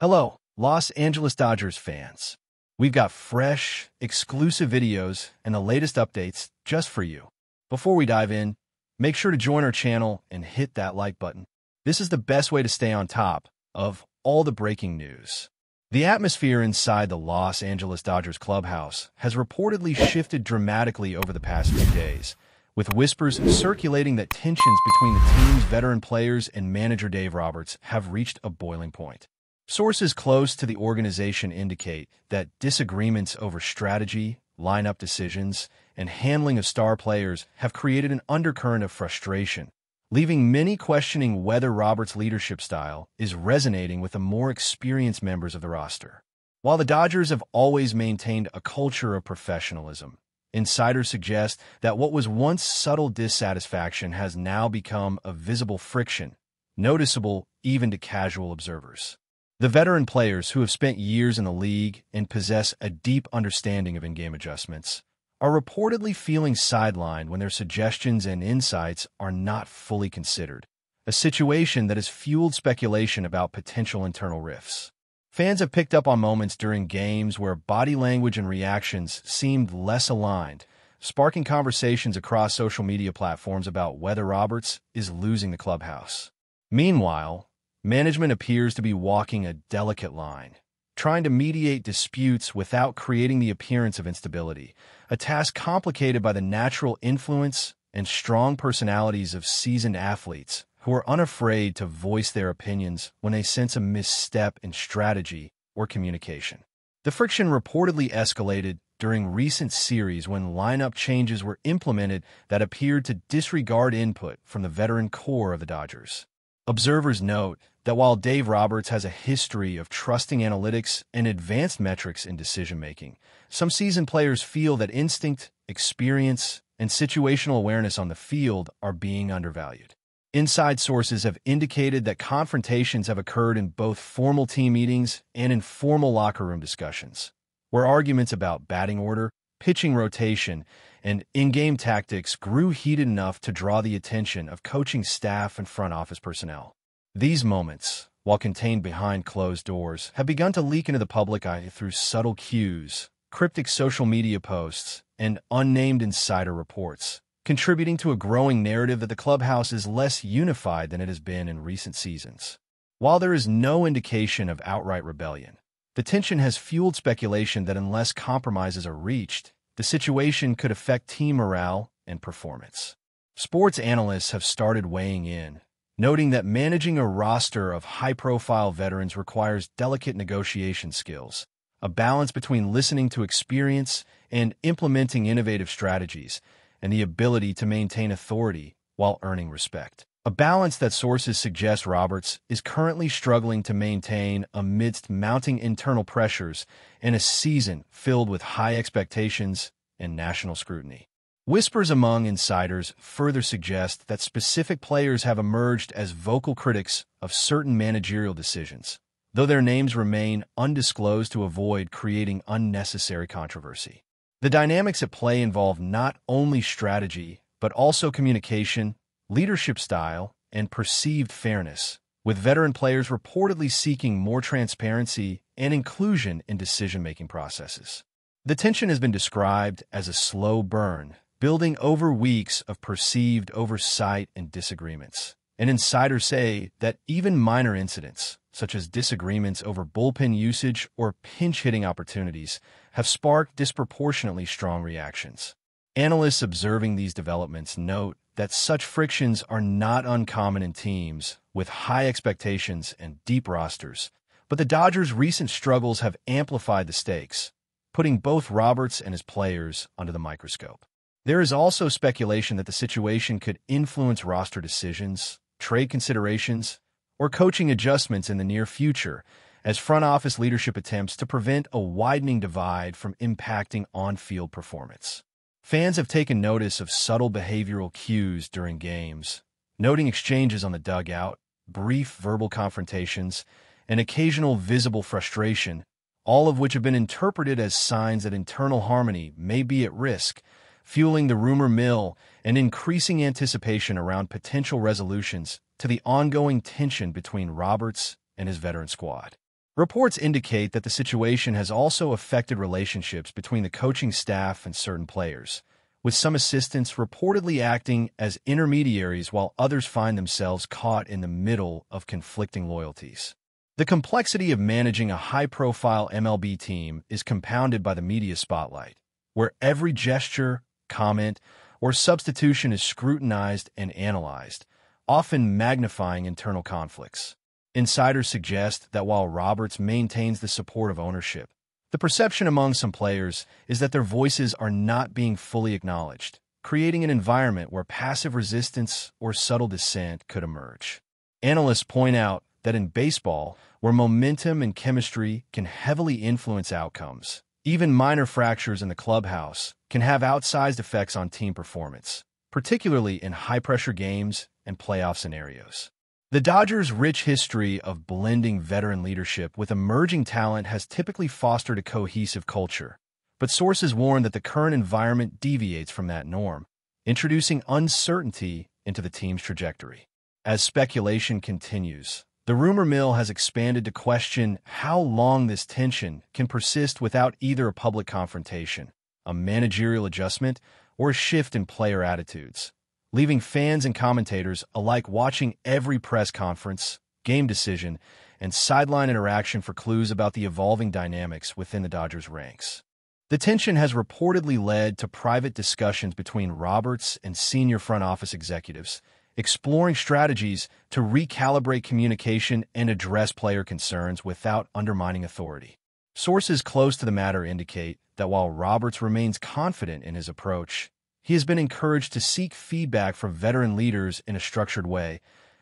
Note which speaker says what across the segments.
Speaker 1: Hello, Los Angeles Dodgers fans. We've got fresh, exclusive videos and the latest updates just for you. Before we dive in, make sure to join our channel and hit that like button. This is the best way to stay on top of all the breaking news. The atmosphere inside the Los Angeles Dodgers clubhouse has reportedly shifted dramatically over the past few days, with whispers circulating that tensions between the team's veteran players and manager Dave Roberts have reached a boiling point. Sources close to the organization indicate that disagreements over strategy, lineup decisions, and handling of star players have created an undercurrent of frustration, leaving many questioning whether Roberts' leadership style is resonating with the more experienced members of the roster. While the Dodgers have always maintained a culture of professionalism, insiders suggest that what was once subtle dissatisfaction has now become a visible friction, noticeable even to casual observers. The veteran players who have spent years in the league and possess a deep understanding of in-game adjustments are reportedly feeling sidelined when their suggestions and insights are not fully considered, a situation that has fueled speculation about potential internal rifts. Fans have picked up on moments during games where body language and reactions seemed less aligned, sparking conversations across social media platforms about whether Roberts is losing the clubhouse. Meanwhile, management appears to be walking a delicate line, trying to mediate disputes without creating the appearance of instability, a task complicated by the natural influence and strong personalities of seasoned athletes who are unafraid to voice their opinions when they sense a misstep in strategy or communication. The friction reportedly escalated during recent series when lineup changes were implemented that appeared to disregard input from the veteran core of the Dodgers. Observers note that while Dave Roberts has a history of trusting analytics and advanced metrics in decision-making, some seasoned players feel that instinct, experience, and situational awareness on the field are being undervalued. Inside sources have indicated that confrontations have occurred in both formal team meetings and informal locker room discussions, where arguments about batting order, pitching rotation, and in-game tactics grew heated enough to draw the attention of coaching staff and front office personnel. These moments, while contained behind closed doors, have begun to leak into the public eye through subtle cues, cryptic social media posts, and unnamed insider reports, contributing to a growing narrative that the clubhouse is less unified than it has been in recent seasons. While there is no indication of outright rebellion, the tension has fueled speculation that unless compromises are reached, the situation could affect team morale and performance. Sports analysts have started weighing in, noting that managing a roster of high-profile veterans requires delicate negotiation skills, a balance between listening to experience and implementing innovative strategies, and the ability to maintain authority while earning respect. A balance that sources suggest Roberts is currently struggling to maintain amidst mounting internal pressures in a season filled with high expectations and national scrutiny. Whispers among insiders further suggest that specific players have emerged as vocal critics of certain managerial decisions, though their names remain undisclosed to avoid creating unnecessary controversy. The dynamics at play involve not only strategy, but also communication, leadership style, and perceived fairness, with veteran players reportedly seeking more transparency and inclusion in decision-making processes. The tension has been described as a slow burn, building over weeks of perceived oversight and disagreements. And insiders say that even minor incidents, such as disagreements over bullpen usage or pinch-hitting opportunities, have sparked disproportionately strong reactions. Analysts observing these developments note that such frictions are not uncommon in teams with high expectations and deep rosters, but the Dodgers' recent struggles have amplified the stakes, putting both Roberts and his players under the microscope. There is also speculation that the situation could influence roster decisions, trade considerations, or coaching adjustments in the near future, as front office leadership attempts to prevent a widening divide from impacting on-field performance. Fans have taken notice of subtle behavioral cues during games, noting exchanges on the dugout, brief verbal confrontations, and occasional visible frustration, all of which have been interpreted as signs that internal harmony may be at risk, fueling the rumor mill and increasing anticipation around potential resolutions to the ongoing tension between Roberts and his veteran squad. Reports indicate that the situation has also affected relationships between the coaching staff and certain players, with some assistants reportedly acting as intermediaries while others find themselves caught in the middle of conflicting loyalties. The complexity of managing a high-profile MLB team is compounded by the media spotlight, where every gesture, comment, or substitution is scrutinized and analyzed, often magnifying internal conflicts. Insiders suggest that while Roberts maintains the support of ownership, the perception among some players is that their voices are not being fully acknowledged, creating an environment where passive resistance or subtle dissent could emerge. Analysts point out that in baseball, where momentum and chemistry can heavily influence outcomes, even minor fractures in the clubhouse can have outsized effects on team performance, particularly in high-pressure games and playoff scenarios. The Dodgers' rich history of blending veteran leadership with emerging talent has typically fostered a cohesive culture, but sources warn that the current environment deviates from that norm, introducing uncertainty into the team's trajectory. As speculation continues, the rumor mill has expanded to question how long this tension can persist without either a public confrontation, a managerial adjustment, or a shift in player attitudes, leaving fans and commentators alike watching every press conference, game decision, and sideline interaction for clues about the evolving dynamics within the Dodgers' ranks. The tension has reportedly led to private discussions between Roberts and senior front office executives, exploring strategies to recalibrate communication and address player concerns without undermining authority. Sources close to the matter indicate that while Roberts remains confident in his approach, he has been encouraged to seek feedback from veteran leaders in a structured way,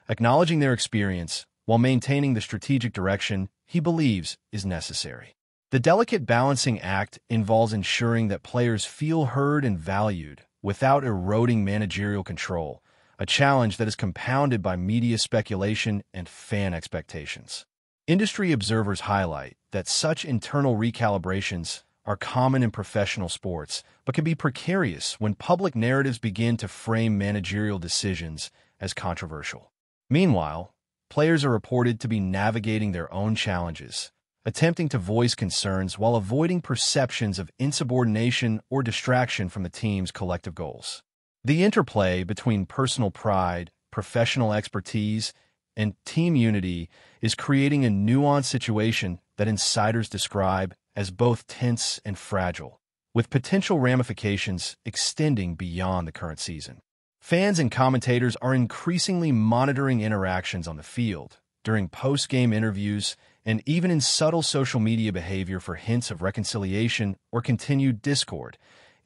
Speaker 1: acknowledging their experience while maintaining the strategic direction he believes is necessary. The delicate balancing act involves ensuring that players feel heard and valued without eroding managerial control, a challenge that is compounded by media speculation and fan expectations. Industry observers highlight that such internal recalibrations are common in professional sports, but can be precarious when public narratives begin to frame managerial decisions as controversial. Meanwhile, players are reported to be navigating their own challenges, attempting to voice concerns while avoiding perceptions of insubordination or distraction from the team's collective goals. The interplay between personal pride, professional expertise, and team unity is creating a nuanced situation that insiders describe as both tense and fragile, with potential ramifications extending beyond the current season. Fans and commentators are increasingly monitoring interactions on the field, during post-game interviews, and even in subtle social media behavior for hints of reconciliation or continued discord,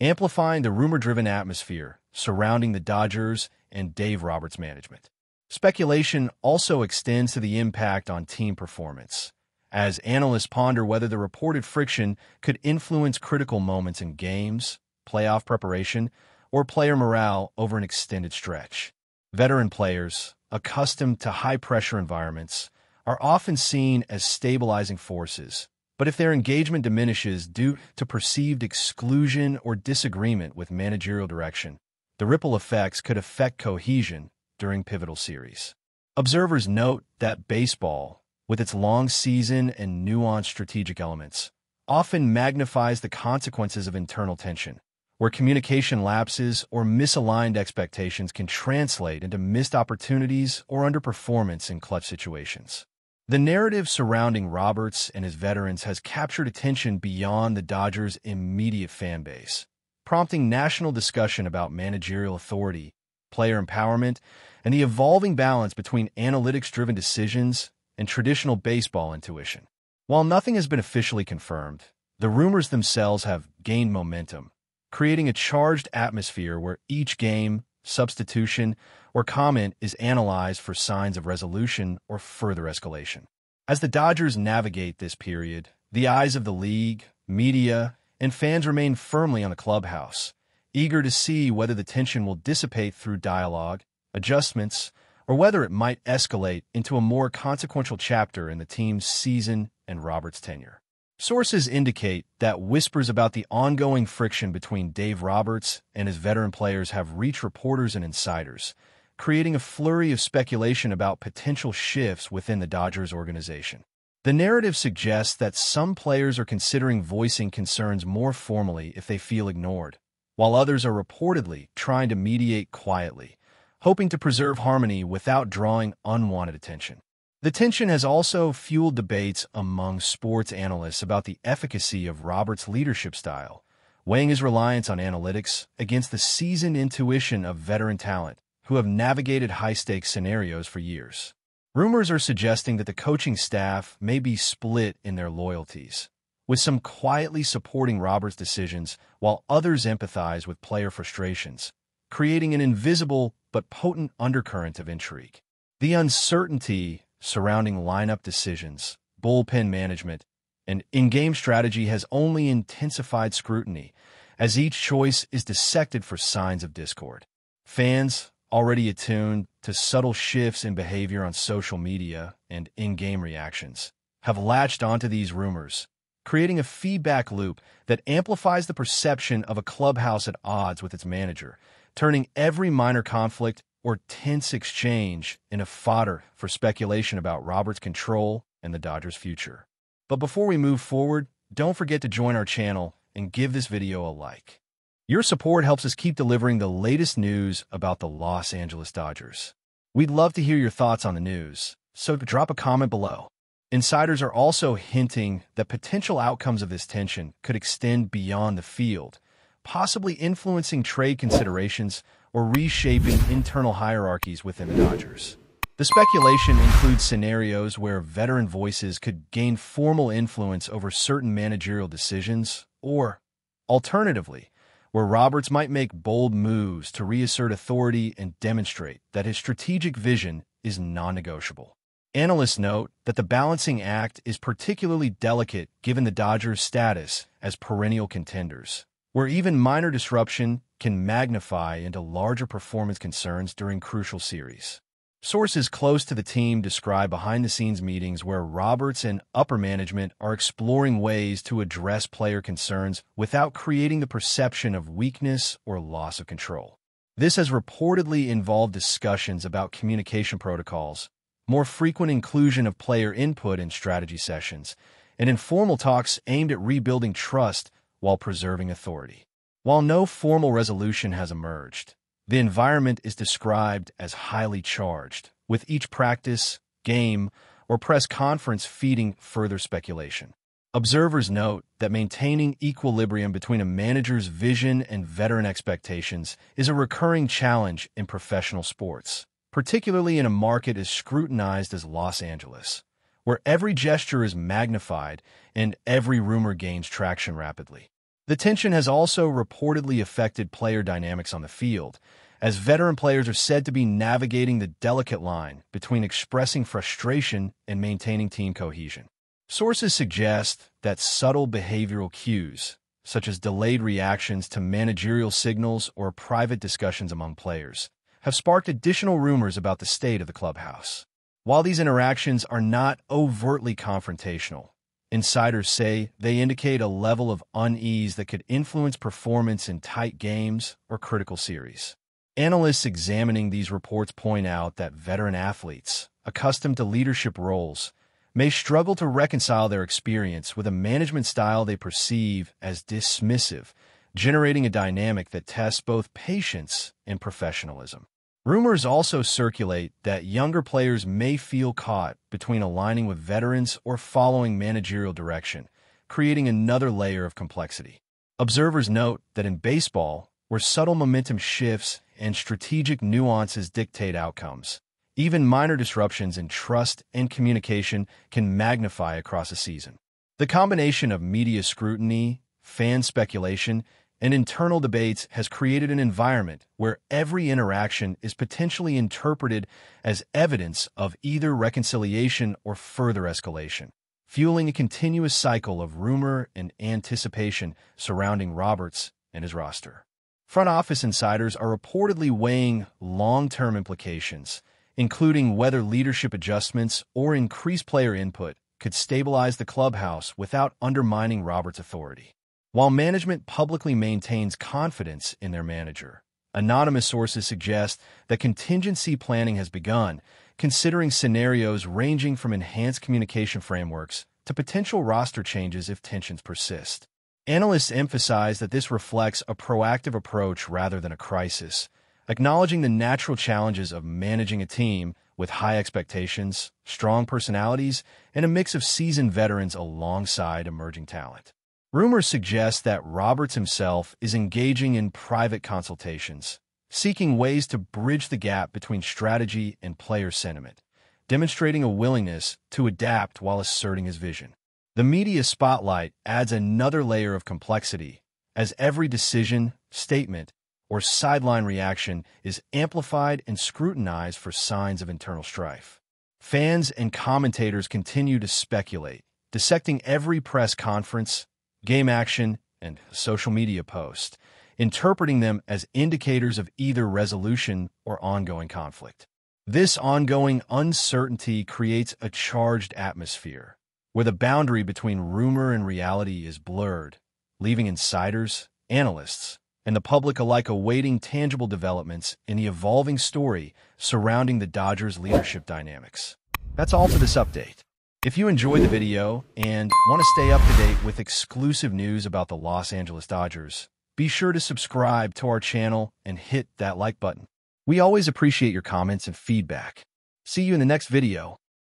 Speaker 1: amplifying the rumor-driven atmosphere surrounding the Dodgers and Dave Roberts' management. Speculation also extends to the impact on team performance, as analysts ponder whether the reported friction could influence critical moments in games, playoff preparation, or player morale over an extended stretch. Veteran players, accustomed to high-pressure environments, are often seen as stabilizing forces, but if their engagement diminishes due to perceived exclusion or disagreement with managerial direction, the ripple effects could affect cohesion during pivotal series. Observers note that baseball, with its long season and nuanced strategic elements, often magnifies the consequences of internal tension, where communication lapses or misaligned expectations can translate into missed opportunities or underperformance in clutch situations. The narrative surrounding Roberts and his veterans has captured attention beyond the Dodgers' immediate fan base, prompting national discussion about managerial authority, player empowerment, and the evolving balance between analytics-driven decisions and traditional baseball intuition. While nothing has been officially confirmed, the rumors themselves have gained momentum, creating a charged atmosphere where each game, substitution, or comment is analyzed for signs of resolution or further escalation. As the Dodgers navigate this period, the eyes of the league, media, and fans remain firmly on the clubhouse, eager to see whether the tension will dissipate through dialogue, adjustments, or whether it might escalate into a more consequential chapter in the team's season and Roberts' tenure. Sources indicate that whispers about the ongoing friction between Dave Roberts and his veteran players have reached reporters and insiders, creating a flurry of speculation about potential shifts within the Dodgers organization. The narrative suggests that some players are considering voicing concerns more formally if they feel ignored, while others are reportedly trying to mediate quietly, hoping to preserve harmony without drawing unwanted attention. The tension has also fueled debates among sports analysts about the efficacy of Roberts' leadership style, weighing his reliance on analytics against the seasoned intuition of veteran talent who have navigated high-stakes scenarios for years. Rumors are suggesting that the coaching staff may be split in their loyalties, with some quietly supporting Roberts' decisions while others empathize with player frustrations, creating an invisible but potent undercurrent of intrigue. The uncertainty surrounding lineup decisions, bullpen management, and in-game strategy has only intensified scrutiny, as each choice is dissected for signs of discord. Fans, already attuned to subtle shifts in behavior on social media and in-game reactions, have latched onto these rumors, creating a feedback loop that amplifies the perception of a clubhouse at odds with its manager, turning every minor conflict or tense exchange into fodder for speculation about Roberts' control and the Dodgers' future. But before we move forward, don't forget to join our channel and give this video a like. Your support helps us keep delivering the latest news about the Los Angeles Dodgers. We'd love to hear your thoughts on the news, so drop a comment below. Insiders are also hinting that potential outcomes of this tension could extend beyond the field, possibly influencing trade considerations or reshaping internal hierarchies within the Dodgers. The speculation includes scenarios where veteran voices could gain formal influence over certain managerial decisions, or, alternatively, where Roberts might make bold moves to reassert authority and demonstrate that his strategic vision is non-negotiable. Analysts note that the balancing act is particularly delicate given the Dodgers' status as perennial contenders, where even minor disruption can magnify into larger performance concerns during crucial series. Sources close to the team describe behind-the-scenes meetings where Roberts and upper management are exploring ways to address player concerns without creating the perception of weakness or loss of control. This has reportedly involved discussions about communication protocols, more frequent inclusion of player input in strategy sessions, and informal talks aimed at rebuilding trust while preserving authority. While no formal resolution has emerged, the environment is described as highly charged, with each practice, game, or press conference feeding further speculation. Observers note that maintaining equilibrium between a manager's vision and veteran expectations is a recurring challenge in professional sports, particularly in a market as scrutinized as Los Angeles, where every gesture is magnified and every rumor gains traction rapidly. The tension has also reportedly affected player dynamics on the field, as veteran players are said to be navigating the delicate line between expressing frustration and maintaining team cohesion. Sources suggest that subtle behavioral cues, such as delayed reactions to managerial signals or private discussions among players, have sparked additional rumors about the state of the clubhouse. While these interactions are not overtly confrontational, insiders say they indicate a level of unease that could influence performance in tight games or critical series. Analysts examining these reports point out that veteran athletes, accustomed to leadership roles, may struggle to reconcile their experience with a management style they perceive as dismissive, generating a dynamic that tests both patience and professionalism. Rumors also circulate that younger players may feel caught between aligning with veterans or following managerial direction, creating another layer of complexity. Observers note that in baseball, where subtle momentum shifts and strategic nuances dictate outcomes, even minor disruptions in trust and communication can magnify across a season. The combination of media scrutiny, fan speculation, and internal debates has created an environment where every interaction is potentially interpreted as evidence of either reconciliation or further escalation, fueling a continuous cycle of rumor and anticipation surrounding Roberts and his roster. Front office insiders are reportedly weighing long-term implications, including whether leadership adjustments or increased player input could stabilize the clubhouse without undermining Roberts' authority. While management publicly maintains confidence in their manager, anonymous sources suggest that contingency planning has begun, considering scenarios ranging from enhanced communication frameworks to potential roster changes if tensions persist. Analysts emphasize that this reflects a proactive approach rather than a crisis, acknowledging the natural challenges of managing a team with high expectations, strong personalities, and a mix of seasoned veterans alongside emerging talent. Rumors suggest that Roberts himself is engaging in private consultations, seeking ways to bridge the gap between strategy and player sentiment, demonstrating a willingness to adapt while asserting his vision. The media spotlight adds another layer of complexity, as every decision, statement, or sideline reaction is amplified and scrutinized for signs of internal strife. Fans and commentators continue to speculate, dissecting every press conference, game action, and social media post, interpreting them as indicators of either resolution or ongoing conflict. This ongoing uncertainty creates a charged atmosphere, where the boundary between rumor and reality is blurred, leaving insiders, analysts, and the public alike awaiting tangible developments in the evolving story surrounding the Dodgers' leadership dynamics. That's all for this update. If you enjoyed the video and want to stay up to date with exclusive news about the Los Angeles Dodgers, be sure to subscribe to our channel and hit that like button. We always appreciate your comments and feedback. See you in the next video.